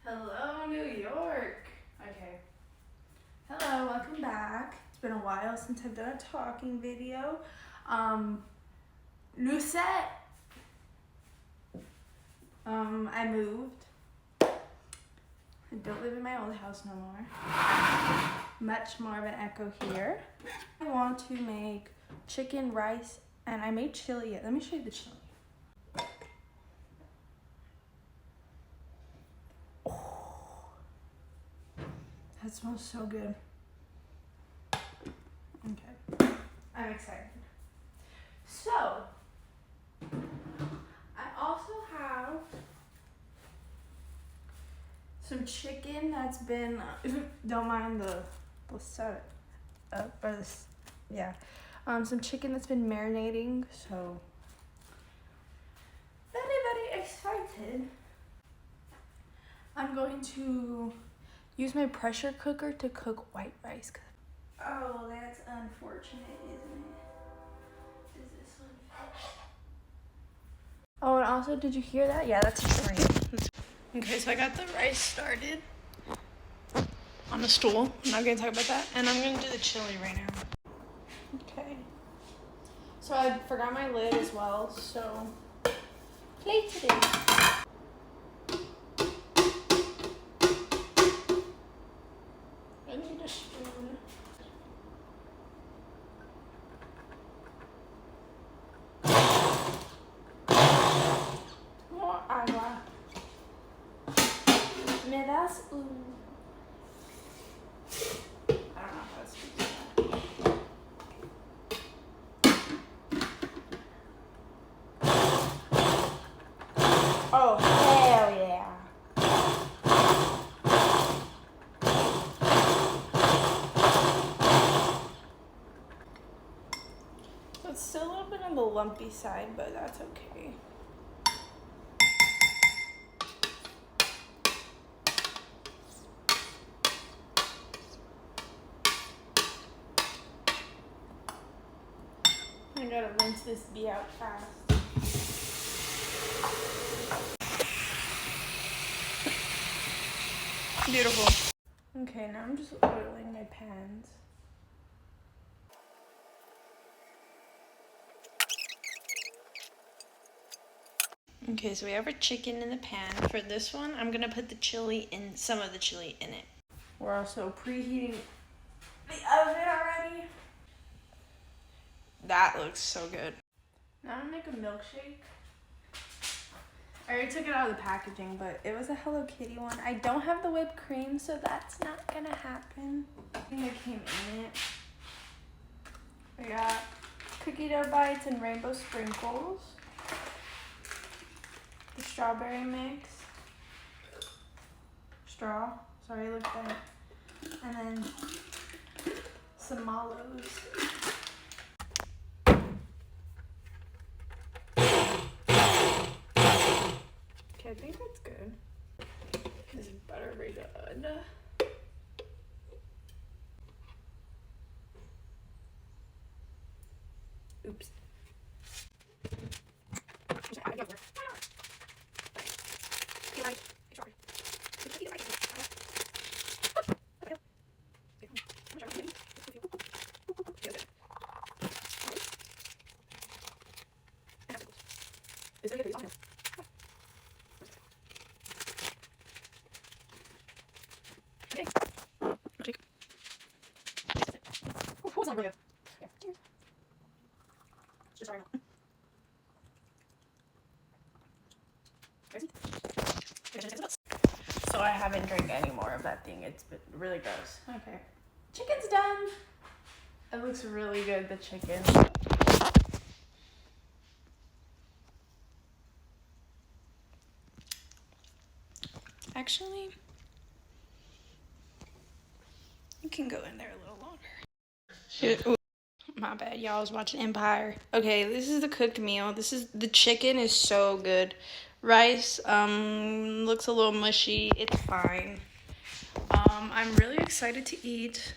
Hello, New York. Okay. Hello, welcome back. It's been a while since I've done a talking video. New set. I moved. I don't live in my old house no more. Much more of an echo here. I want to make chicken, rice, and I made chili. Let me show you the chili. That smells so good. Okay, I'm excited. So, I also have some chicken that's been, don't mind the set up, or this, yeah. Some chicken that's been marinating, so very excited. I'm going to use my pressure cooker to cook white rice. Oh, that's unfortunate, isn't it? Is this one finished? Oh, and also, did you hear that? Yeah, that's a train. Okay, so I got the rice started on the stool. I'm not gonna talk about that. And I'm gonna do the chili right now. Okay. So I forgot my lid as well, so play today. I need a spoon. More agua. Me das un... I don't know how to speak that. Oh, hell yeah. So it's still a little bit on the lumpy side, but that's okay. I gotta rinse this bee out fast. Beautiful. Okay, now I'm just oiling my pans. Okay, so we have our chicken in the pan. For this one, I'm gonna put the chili in, some of the chili in it. We're also preheating the oven already. That looks so good. Now I'm gonna make a milkshake. I already took it out of the packaging, but it was a Hello Kitty one. I don't have the whipped cream, so that's not gonna happen. I think that came in it. We got cookie dough bites and rainbow sprinkles. The strawberry mix. Sorry, look at that. And then some mallows. Okay, I think that's good. This butter very good. Oops. So I haven't drank any more of that thing. It's been really gross. Okay. Chicken's done. It looks really good, the chicken. Actually, you can go in there a little longer. Ooh, my bad, y'all. I was watching Empire. Okay, this is the cooked meal. The chicken is so good. Rice, looks a little mushy. It's fine. I'm really excited to eat.